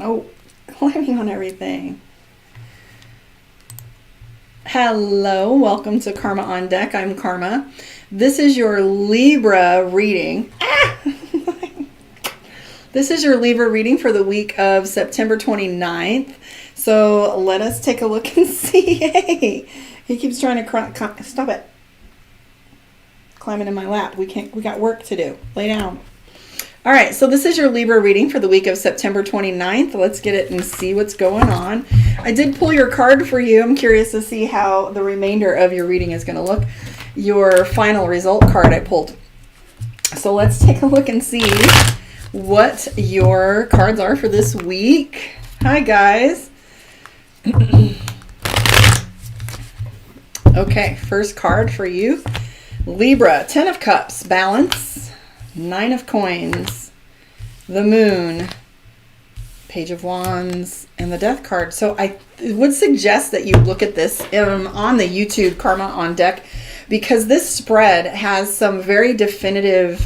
Oh, climbing on everything. Hello, welcome to Karma on Deck. I'm Karma. This is your Libra reading. This is your Libra reading for the week of September 29th. So let us take a look and see. Hey, he keeps trying to stop it. Climbing in my lap. We got work to do. Lay down. All right, so this is your Libra reading for the week of September 29th. Let's get it and see what's going on. I did pull your card for you. I'm curious to see how the remainder of your reading is going to look. Your final result card I pulled. So let's take a look and see what your cards are for this week. Hi, guys. Okay, first card for you. Libra, 10 of Cups, balance. 9 of Coins, the Moon, Page of Wands, and the Death card. So I would suggest that you look at this on the YouTube Karma on Deck, because this spread has some very definitive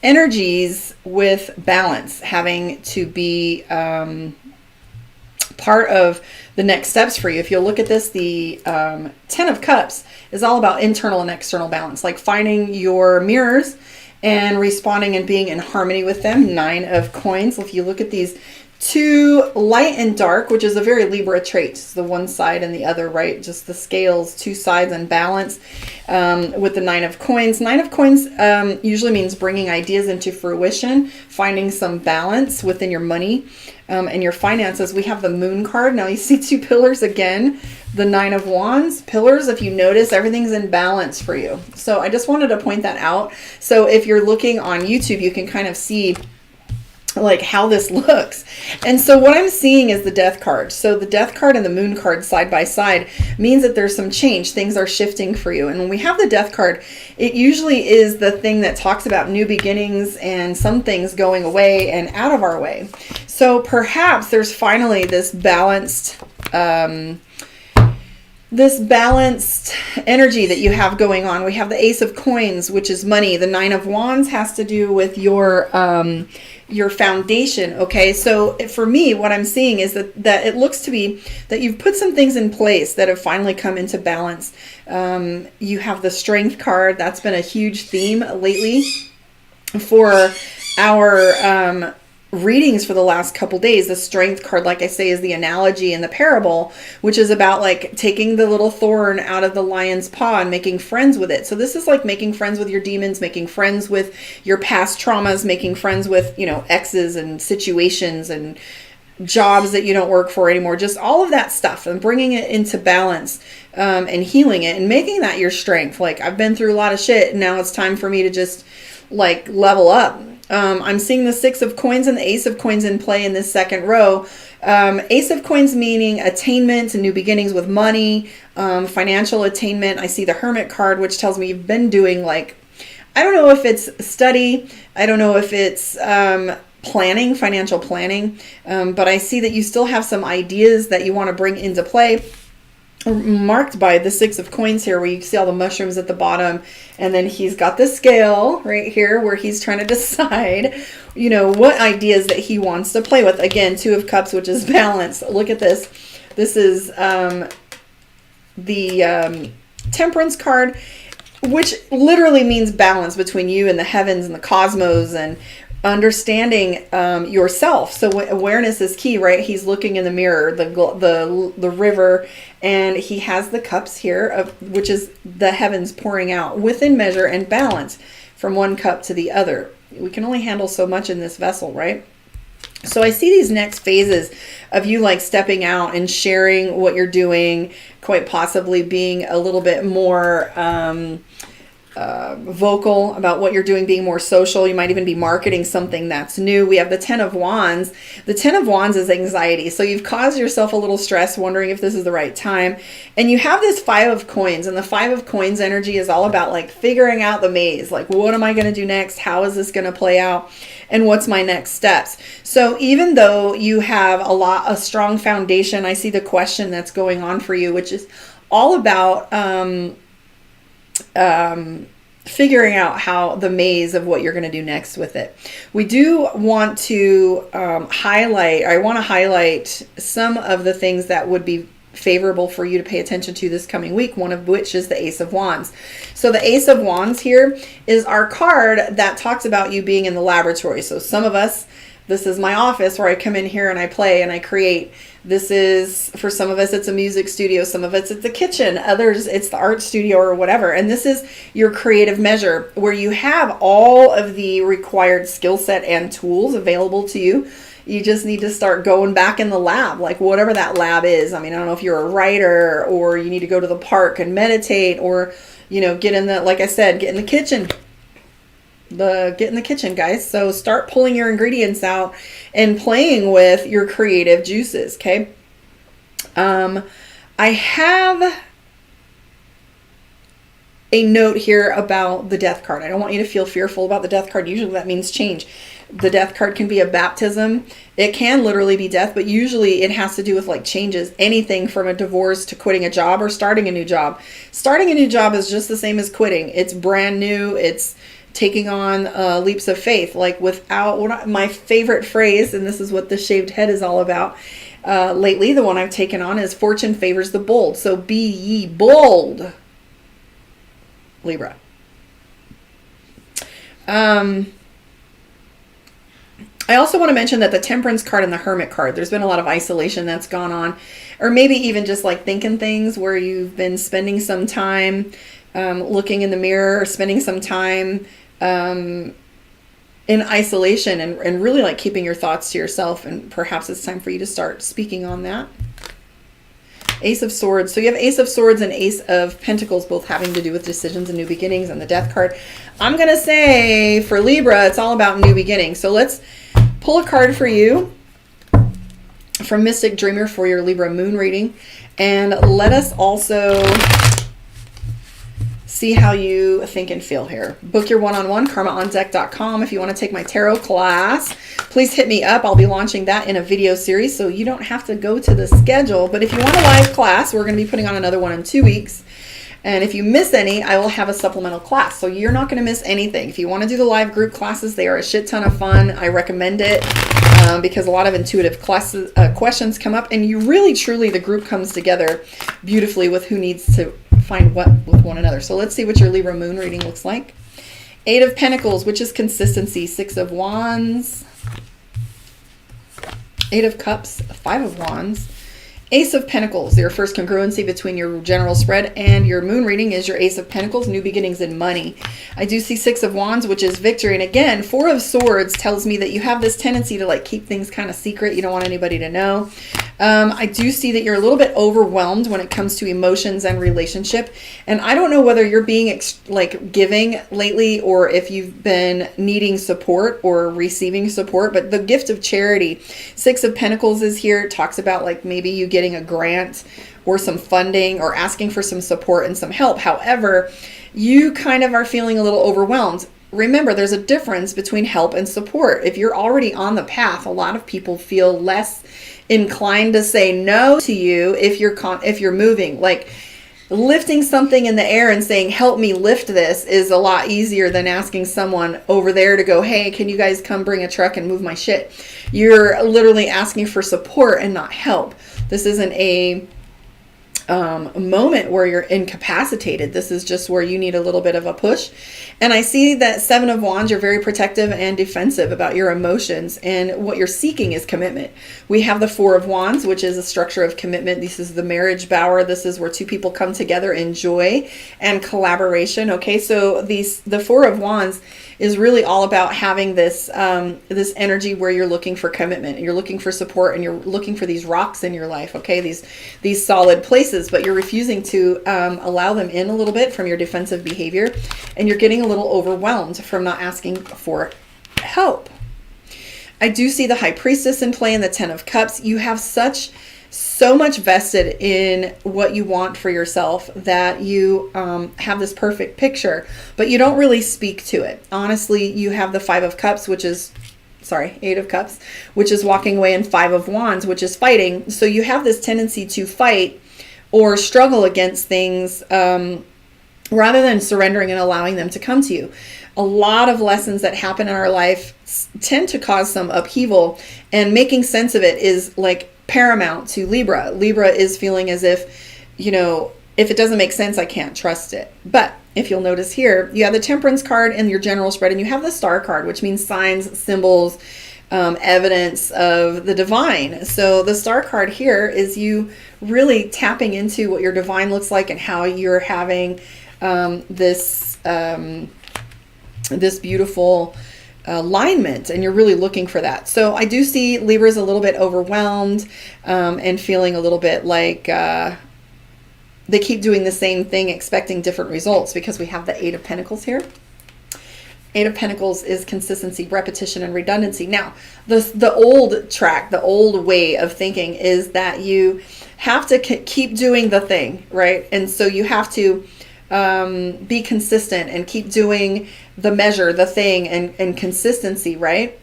energies with balance having to be part of the next steps for you. If you'll look at this, the 10 of Cups is all about internal and external balance, like finding your mirrors and responding and being in harmony with them. 9 of Coins. If you look at these two, light and dark, which is a very Libra trait. It's the one side and the other, right? Just the scales, two sides and balance. With the 9 of Coins. 9 of Coins usually means bringing ideas into fruition, finding some balance within your money and your finances. We have the Moon card. Now you see two pillars again. The 9 of Wands, pillars, if you notice, everything's in balance for you. So I just wanted to point that out. So if you're looking on YouTube, you can kind of see like how this looks. And so what I'm seeing is the Death card. So the Death card and the Moon card side by side means that there's some change. Things are shifting for you. And when we have the Death card, it usually is the thing that talks about new beginnings and some things going away and out of our way. So perhaps there's finally this balanced energy that you have going on. We have the Ace of Coins, which is money. The 9 of Wands has to do with your foundation. Okay, so for me, what I'm seeing is that it looks to be that you've put some things in place that have finally come into balance. You have the Strength card. That's been a huge theme lately for our readings for the last couple days. The Strength card, like I say, is the analogy in the parable, which is about like taking the little thorn out of the lion's paw and making friends with it. So this is like making friends with your demons, making friends with your past traumas, making friends with, you know, exes and situations and jobs that you don't work for anymore, just all of that stuff, and bringing it into balance and healing it and making that your strength. Like, I've been through a lot of shit and now it's time for me to just like level up. I'm seeing the 6 of Coins and the Ace of Coins in play in this second row. Ace of Coins meaning attainment and new beginnings with money, financial attainment. I see the Hermit card, which tells me you've been doing, like, I don't know if it's study, I don't know if it's planning, financial planning, but I see that you still have some ideas that you want to bring into play, marked by the 6 of Coins here, where you see all the mushrooms at the bottom, and then he's got the scale right here where he's trying to decide, you know, what ideas that he wants to play with. Again, 2 of Cups, which is balance. Look at this. This is the Temperance card, which literally means balance between you and the heavens and the cosmos and understanding yourself. So awareness is key, right? He's looking in the mirror, the river, and he has the cups here, which is the heavens pouring out within measure and balance from one cup to the other. We can only handle so much in this vessel, right? So I see these next phases of you like stepping out and sharing what you're doing, quite possibly being a little bit more vocal about what you're doing, being more social. You might even be marketing something that's new. We have the 10 of Wands. The 10 of Wands is anxiety. So you've caused yourself a little stress, wondering if this is the right time. And you have this 5 of Coins, and the 5 of Coins energy is all about like figuring out the maze. Like, what am I going to do next? How is this going to play out? And what's my next steps? So even though you have a strong foundation, I see the question that's going on for you, which is all about figuring out how the maze of what you're going to do next with it. We do want to I want to highlight some of the things that would be favorable for you to pay attention to this coming week, one of which is the Ace of Wands. So the Ace of Wands here is our card that talks about you being in the laboratory. So some of us, this is my office where I come in here and I play and I create. This is, for some of us, it's a music studio. Some of us, it's a kitchen. Others, it's the art studio or whatever. And this is your creative measure where you have all of the required skill set and tools available to you. You just need to start going back in the lab, like whatever that lab is. I mean, I don't know if you're a writer or you need to go to the park and meditate or, you know, get in the, like I said, get in the kitchen. Get in the kitchen, guys. So start pulling your ingredients out and playing with your creative juices, okay? I have a note here about the death card. I don't want you to feel fearful about the death card. Usually that means change. The death card can be a baptism. It can literally be death, but usually it has to do with like changes, anything from a divorce to quitting a job or starting a new job. Starting a new job is just the same as quitting. It's brand new. It's taking on leaps of faith, like without my favorite phrase, and this is what the shaved head is all about lately. The one I've taken on is fortune favors the bold. So be ye bold, Libra. I also want to mention that the Temperance card and the Hermit card, there's been a lot of isolation that's gone on, or maybe even just like thinking things where you've been spending some time looking in the mirror, or spending some time in isolation and really like keeping your thoughts to yourself. And perhaps it's time for you to start speaking on that. Ace of Swords. So you have Ace of Swords and Ace of Pentacles, both having to do with decisions and new beginnings, and the Death card. I'm going to say for Libra, it's all about new beginnings. So let's pull a card for you from Mystic Dreamer for your Libra moon reading. And let us also see how you think and feel here. Book your one-on-one, karmaondeck.com. If you want to take my tarot class, please hit me up. I'll be launching that in a video series, so you don't have to go to the schedule. But if you want a live class, we're going to be putting on another one in 2 weeks. And if you miss any, I will have a supplemental class. So you're not going to miss anything. If you want to do the live group classes, they are a shit ton of fun. I recommend it because a lot of intuitive classes, questions come up. And you really, truly, the group comes together beautifully with who needs to find what with one another. So let's see what your Libra moon reading looks like. 8 of Pentacles, which is consistency. 6 of Wands. 8 of Cups. 5 of Wands. Ace of Pentacles, your first congruency between your general spread and your moon reading is your Ace of Pentacles, new beginnings in money. I do see 6 of Wands, which is victory. And again, 4 of Swords tells me that you have this tendency to like keep things kind of secret. You don't want anybody to know. I do see that you're a little bit overwhelmed when it comes to emotions and relationship. And I don't know whether you're being like giving lately or if you've been needing support or receiving support. But the gift of charity, 6 of Pentacles is here. It talks about like maybe you getting a grant or some funding or asking for some support and some help. However, you kind of are feeling a little overwhelmed. Remember, there's a difference between help and support. If you're already on the path, a lot of people feel less inclined to say no to you if you're moving. Like lifting something in the air and saying, help me lift this, is a lot easier than asking someone over there to go, hey, can you guys come bring a truck and move my shit? You're literally asking for support and not help. This isn't a moment where you're incapacitated. This is just where you need a little bit of a push. And I see that 7 of Wands, you're very protective and defensive about your emotions, and what you're seeking is commitment. We have the 4 of Wands, which is a structure of commitment. This is the marriage bower. This is where two people come together in joy and collaboration. Okay, so the 4 of Wands is really all about having this this energy where you're looking for commitment, and you're looking for support, and you're looking for these rocks in your life, okay, these solid places, but you're refusing to allow them in a little bit from your defensive behavior, and you're getting a little overwhelmed from not asking for help. I do see the High Priestess in play and the 10 of Cups. You have so much vested in what you want for yourself that you have this perfect picture, but you don't really speak to it. Honestly, you have the 5 of Cups, which is, 8 of Cups, which is walking away, and 5 of Wands, which is fighting. So you have this tendency to fight or struggle against things rather than surrendering and allowing them to come to you. A lot of lessons that happen in our life tend to cause some upheaval, and making sense of it is like paramount to Libra. Libra is feeling as if, you know, if it doesn't make sense, I can't trust it. But if you'll notice here, you have the Temperance card in your general spread, and you have the Star card, which means signs, symbols, evidence of the divine. So the Star card here is you really tapping into what your divine looks like and how you're having this beautiful alignment, and you're really looking for that. So I do see Libra's a little bit overwhelmed and feeling a little bit like they keep doing the same thing, expecting different results, because we have the Eight of Pentacles here. Eight of Pentacles is consistency, repetition, and redundancy. Now, the old track, the old way of thinking is that you have to keep doing the thing, right? And so you have to be consistent and keep doing the measure, the thing, and consistency, right?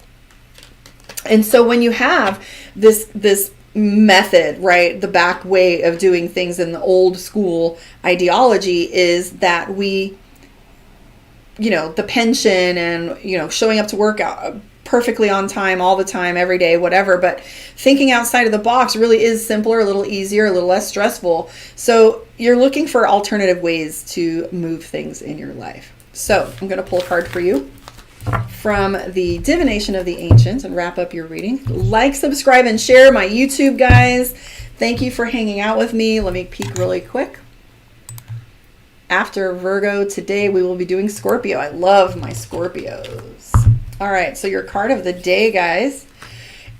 And so when you have this method, right, the back way of doing things in the old school ideology is that we, you know, the pension and, you know, showing up to work perfectly on time, all the time, every day, whatever. But thinking outside of the box really is simpler, a little easier, a little less stressful. So you're looking for alternative ways to move things in your life. So I'm going to pull a card for you from the Divination of the Ancients and wrap up your reading. Like, subscribe, and share my YouTube, guys. Thank you for hanging out with me. Let me peek really quick. After Virgo, today we will be doing Scorpio. I love my Scorpios. All right, so your card of the day, guys,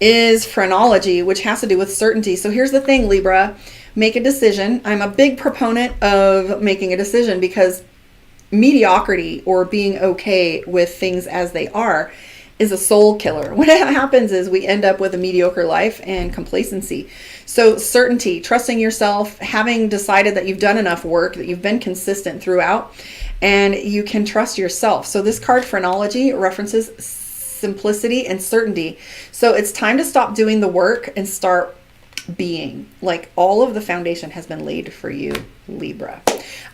is Phrenology, which has to do with certainty. So here's the thing, Libra. Make a decision. I'm a big proponent of making a decision, because mediocrity, or being okay with things as they are, is a soul killer. What happens is we end up with a mediocre life and complacency. So certainty, trusting yourself, having decided that you've done enough work, that you've been consistent throughout, and you can trust yourself. So this card, Phrenology, references simplicity and certainty. So it's time to stop doing the work and start being. Like, all of the foundation has been laid for you, Libra.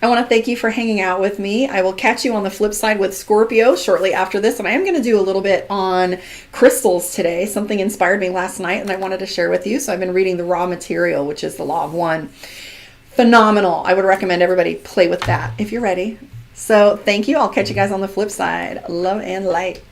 I want to thank you for hanging out with me. I will catch you on the flip side with Scorpio shortly after this, and I am going to do a little bit on crystals today. Something inspired me last night and I wanted to share with you. So I've been reading The Raw Material, which is the Law of One. Phenomenal. I would recommend everybody play with that if you're ready. So thank you. I'll catch you guys on the flip side. Love and light.